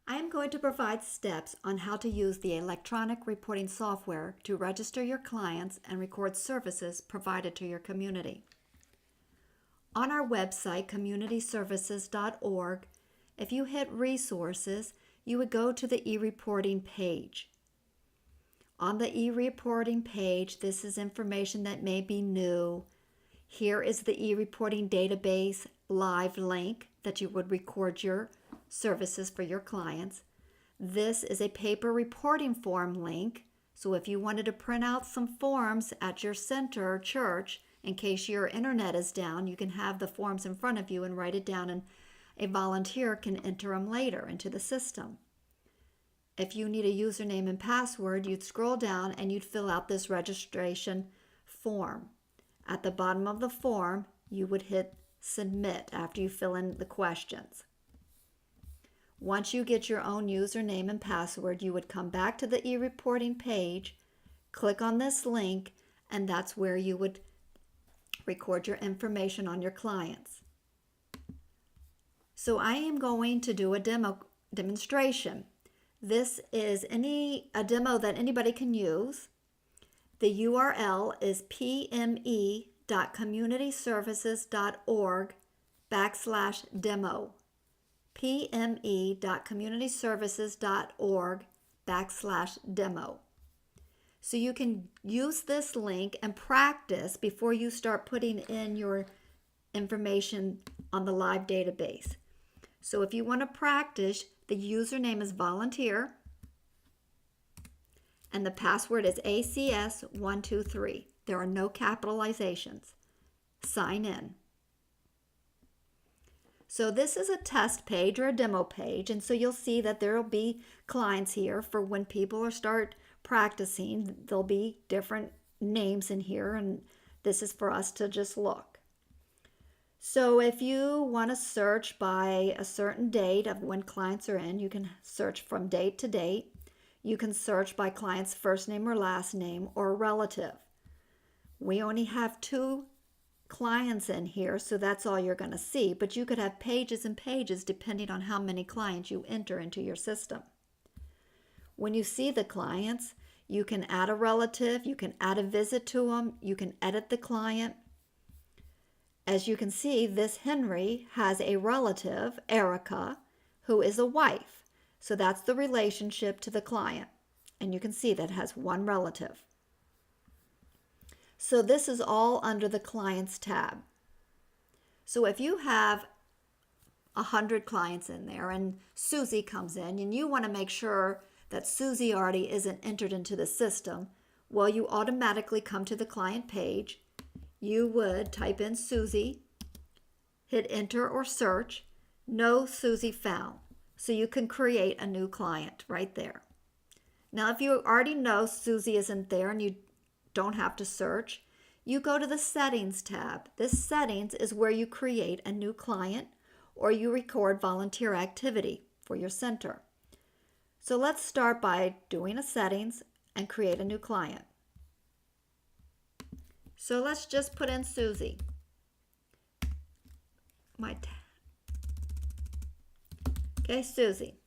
I am going to provide steps on how to use the electronic reporting software to register your clients and record services provided to your community. On our website, communityservices.org, if you hit Resources, you would go to the e-reporting page. On the e-reporting page, this is information that may be new. Here is the e-reporting database live link that you would record your services for your clients. This is a paper reporting form link. So if you wanted to print out some forms at your center or church, in case your internet is down, you can have the forms in front of you and write it down, and a volunteer can enter them later into the system. If you need a username and password, you'd scroll down and you'd fill out this registration form. At the bottom of the form, you would hit Submit after you fill in the questions. Once you get your own username and password, you would come back to the e-reporting page, click on this link, and that's where you would record your information on your clients. So I am going to do a demonstration. This is a demo that anybody can use. The URL is pme.communityservices.org/demo. pme.communityservices.org/demo. So you can use this link and practice before you start putting in your information on the live database. So if you want to practice, the username is volunteer and the password is ACS123. There are no capitalizations. Sign in. So this is a test page or a demo page, and so you'll see that there will be clients here for when people start practicing. There'll be different names in here, and this is for us to just look. So if you want to search by a certain date of when clients are in, you can search from date to date. You can search by client's first name or last name or a relative. We only have 2 clients in here, so that's all you're going to see, but you could have pages and pages depending on how many clients you enter into your system. When you see the clients, you can add a relative, you can add a visit to them, you can edit the client. As you can see, this Henry has a relative, Erica, who is a wife. So that's the relationship to the client. And you can see that has 1 relative. So this is all under the Clients tab. So if you have 100 clients in there and Susie comes in and you want to make sure that Susie already isn't entered into the system, well, you automatically come to the client page. You would type in Susie, hit enter or search, no Susie found. So you can create a new client right there. Now, if you already know Susie isn't there and you don't have to search, you go to the Settings tab. This Settings is where you create a new client or you record volunteer activity for your center. So let's start by doing a Settings and create a new client. So let's just put in Susie. Okay, Susie.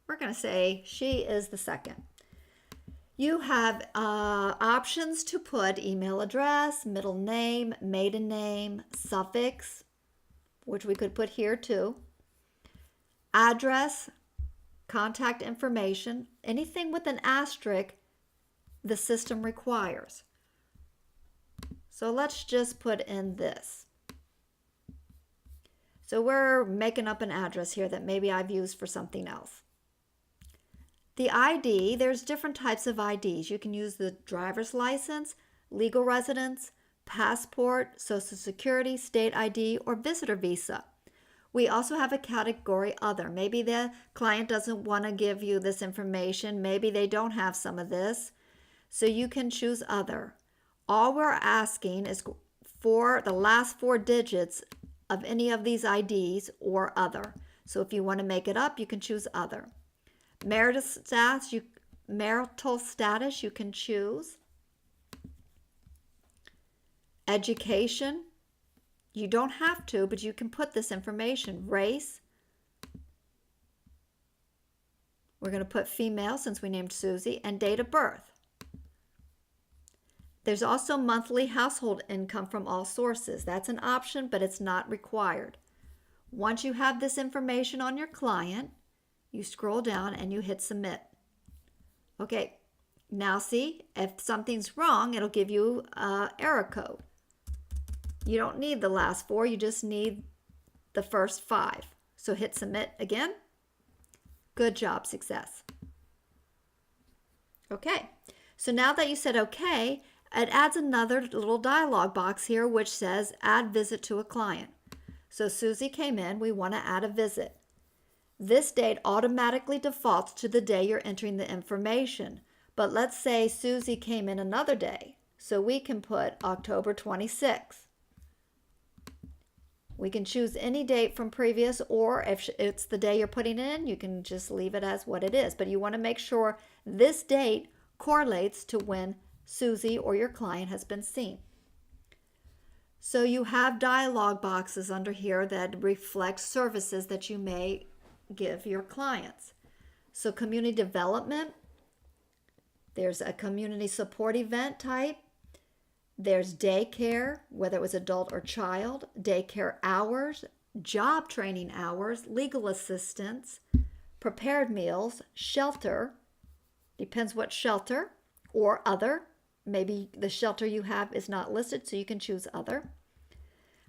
We're going to say she is the second. You have options to put email address, middle name, maiden name, suffix, which we could put here too, address, contact information, anything with an asterisk the system requires. So let's just put in this. So we're making up an address here that maybe I've used for something else. The ID, there's different types of IDs. You can use the driver's license, legal residence, passport, social security, state ID, or visitor visa. We also have a category Other. Maybe the client doesn't want to give you this information. Maybe they don't have some of this. So you can choose Other. All we're asking is for the last 4 digits of any of these IDs or Other. So if you want to make it up, you can choose Other. Marital status, you can choose. Education, you don't have to, but you can put this information. Race, we're going to put female since we named Susie, and date of birth. There's also monthly household income from all sources. That's an option, but it's not required. Once you have this information on your client, you scroll down and you hit submit. Okay, now see, if something's wrong, it'll give you an error code. You don't need the last 4, you just need the first 5. So hit submit again. Good job, success. Okay, so now that you said okay, it adds another little dialog box here which says add visit to a client. So Susie came in, we want to add a visit. This date automatically defaults to the day you're entering the information. But let's say Susie came in another day, so we can put October 26th. We can choose any date from previous, or if it's the day you're putting in, you can just leave it as what it is. But you want to make sure this date correlates to when Susie or your client has been seen. So you have dialog boxes under here that reflect services that you may give your clients. So community development, there's a community support event type. There's daycare, whether it was adult or child, daycare hours, job training hours, legal assistance, prepared meals, shelter, depends what shelter, or other. Maybe the shelter you have is not listed, so you can choose other.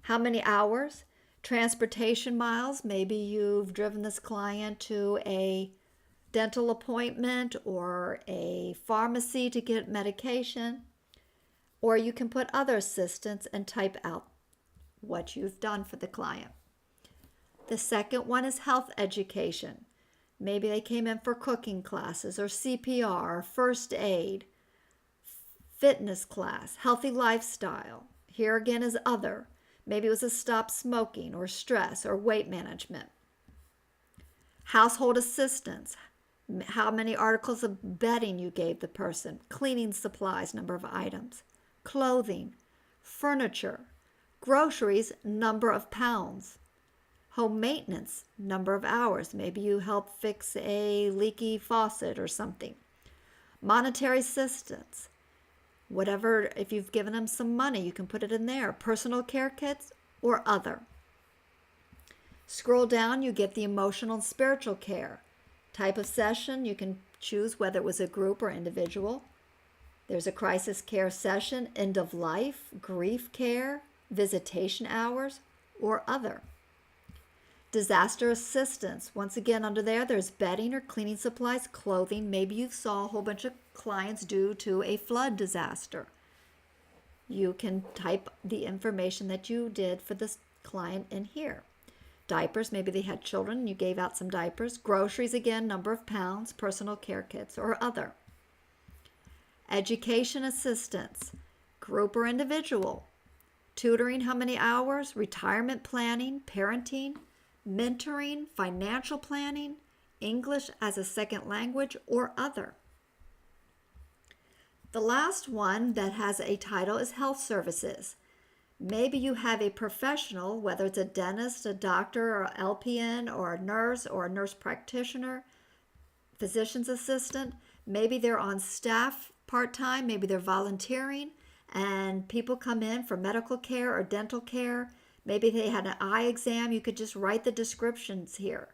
How many hours? Transportation miles. Maybe you've driven this client to a dental appointment or a pharmacy to get medication. Or you can put other assistance and type out what you've done for the client. The second one is health education. Maybe they came in for cooking classes or CPR, first aid, fitness class, healthy lifestyle. Here again is other. Maybe it was a stop smoking or stress or weight management. Household assistance. How many articles of bedding you gave the person. Cleaning supplies, number of items. Clothing, furniture, groceries, number of pounds. Home maintenance, number of hours. Maybe you help fix a leaky faucet or something. Monetary assistance. Whatever, if you've given them some money, you can put it in there. Personal care kits or other. Scroll down, you get the emotional and spiritual care. Type of session, you can choose whether it was a group or individual. There's a crisis care session, end of life, grief care, visitation hours, or other. Disaster assistance. Once again, under there's bedding or cleaning supplies, clothing. Maybe you saw a whole bunch of clients due to a flood disaster. You can type the information that you did for this client in here. Diapers, maybe they had children, you gave out some diapers. Groceries, again, number of pounds, personal care kits, or other. Education assistance, group or individual. Tutoring, how many hours? Retirement planning, parenting, mentoring, financial planning, English as a second language, or other. The last one that has a title is health services. Maybe you have a professional, whether it's a dentist, a doctor, or LPN, or a nurse practitioner, physician's assistant. Maybe they're on staff part-time, maybe they're volunteering, and people come in for medical care or dental care. Maybe they had an eye exam, you could just write the descriptions here.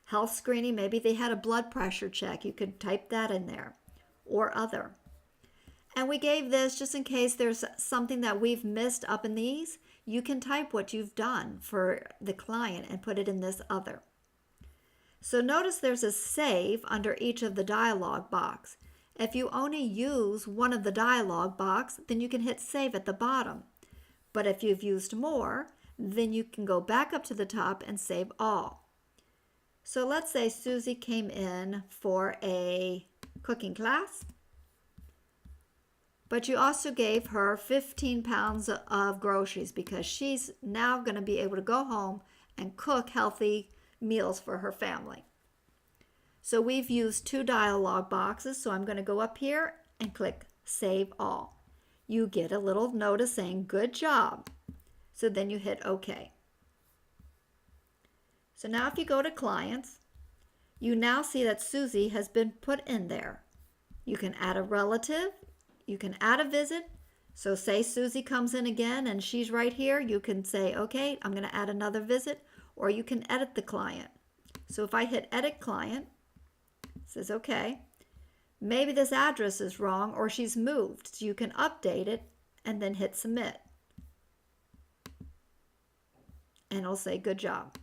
Health screening, maybe they had a blood pressure check, you could type that in there, or other. And we gave this just in case there's something that we've missed up in these. You can type what you've done for the client and put it in this other. So notice there's a save under each of the dialog box. If you only use one of the dialog box, then you can hit save at the bottom. But if you've used more, then you can go back up to the top and save all. So let's say Susie came in for a cooking class, but you also gave her 15 pounds of groceries because she's now going to be able to go home and cook healthy meals for her family. So we've used 2 dialog boxes, so I'm going to go up here and click Save All. you get a little notice saying good job. So then you hit OK. So now if you go to clients, you now see that Susie has been put in there. You can add a relative, you can add a visit. So say Susie comes in again and she's right here, you can say, okay, I'm going to add another visit, or you can edit the client. So if I hit edit client, it says okay. Maybe this address is wrong or she's moved. So you can update it and then hit submit. And it'll say good job.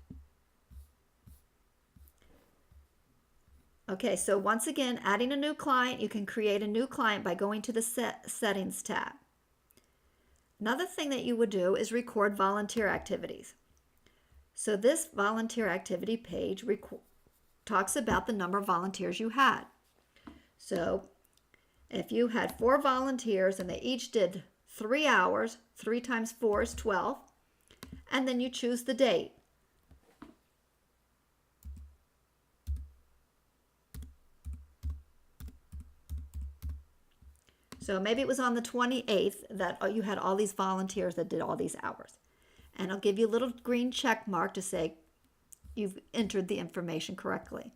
Okay, so once again, adding a new client, you can create a new client by going to the Settings tab. Another thing that you would do is record volunteer activities. So this volunteer activity page talks about the number of volunteers you had. So if you had 4 volunteers and they each did 3 hours, 3 times 4 is 12, and then you choose the date. So maybe it was on the 28th that you had all these volunteers that did all these hours. And I'll give you a little green check mark to say you've entered the information correctly.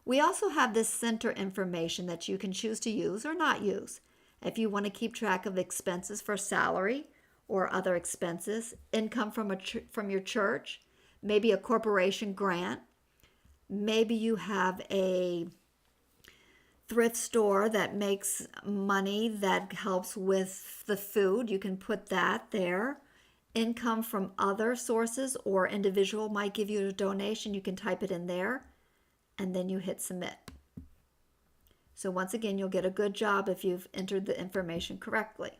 We also have this center information that you can choose to use or not use. If you want to keep track of expenses for salary or other expenses, income from your church, maybe a corporation grant, maybe you have a thrift store that makes money that helps with the food, you can put that there. Income from other sources or individual might give you a donation, you can type it in there and then you hit submit. So once again, you'll get a good job if you've entered the information correctly.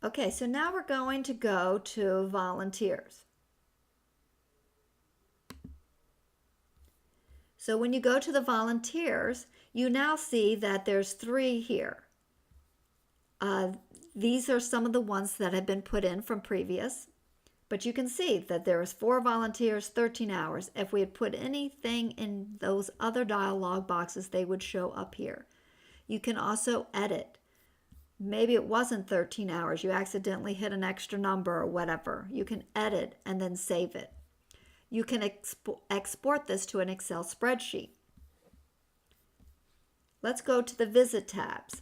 Okay, so now we're going to go to volunteers. So when you go to the volunteers, you now see that there's 3 here. These are some of the ones that have been put in from previous, but you can see that there's 4 volunteers, 13 hours. If we had put anything in those other dialog boxes, they would show up here. You can also edit. Maybe it wasn't 13 hours. You accidentally hit an extra number or whatever. You can edit and then save it. You can export this to an Excel spreadsheet. Let's go to the Visit tabs.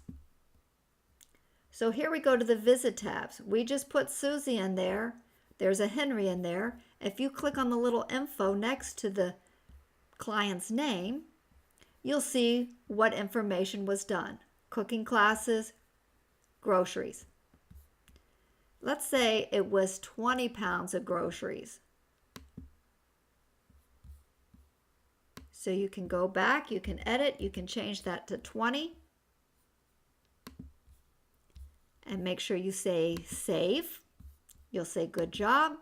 So here we go to the Visit tabs. We just put Susie in there. There's a Henry in there. If you click on the little info next to the client's name, you'll see what information was done. Cooking classes, groceries. Let's say it was 20 pounds of groceries. So you can go back, you can edit, you can change that to 20. And make sure you say save. You'll say good job.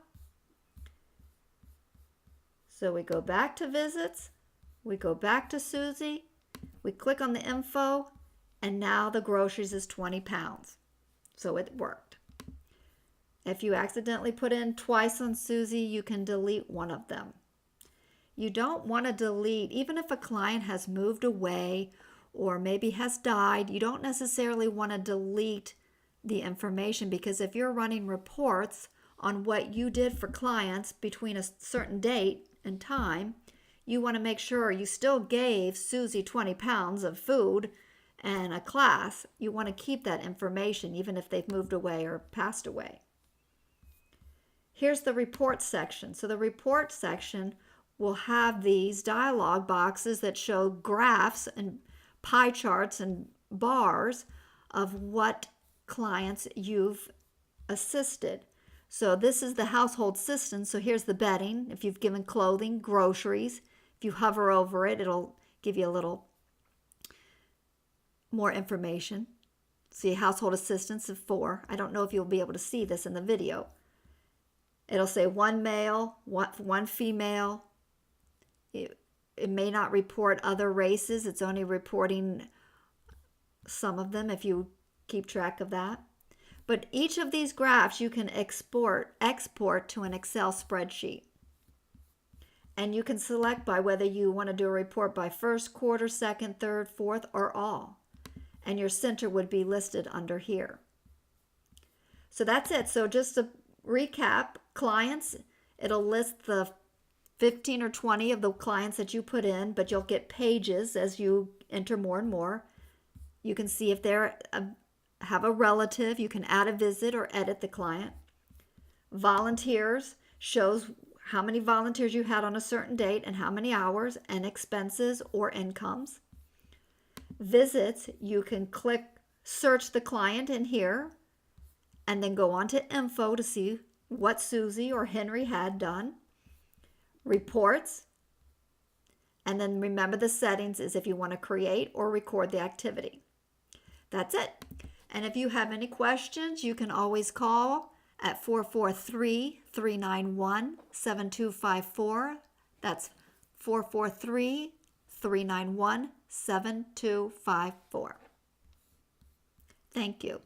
So we go back to visits, we go back to Susie, we click on the info, and now the groceries is 20 pounds. So it worked. If you accidentally put in twice on Susie, you can delete one of them. You don't want to delete, even if a client has moved away or maybe has died, you don't necessarily want to delete the information, because if you're running reports on what you did for clients between a certain date and time, you want to make sure you still gave Susie 20 pounds of food and a class. You want to keep that information even if they've moved away or passed away. Here's the report section. So the report section will have these dialog boxes that show graphs and pie charts and bars of what clients you've assisted. So this is the household assistance. So here's the bedding. If you've given clothing, groceries, if you hover over it, it'll give you a little more information. See, household assistance of 4. I don't know if you'll be able to see this in the video. It'll say 1 male, 1 female. It may not report other races. It's only reporting some of them if you keep track of that. But each of these graphs you can export to an Excel spreadsheet. And you can select by whether you want to do a report by first, quarter, second, third, fourth, or all. and your center would be listed under here. So that's it. So just to recap, clients, it'll list the 15 or 20 of the clients that you put in, but you'll get pages as you enter more and more. You can see if they have a relative, you can add a visit or edit the client. Volunteers shows how many volunteers you had on a certain date and how many hours and expenses or incomes. Visits, you can click search the client in here and then go on to info to see what Susie or Henry had done. Reports, and then remember the settings is if you want to create or record the activity. That's it. And if you have any questions, you can always call at 443-391-7254. That's 443-391-7254. Thank you.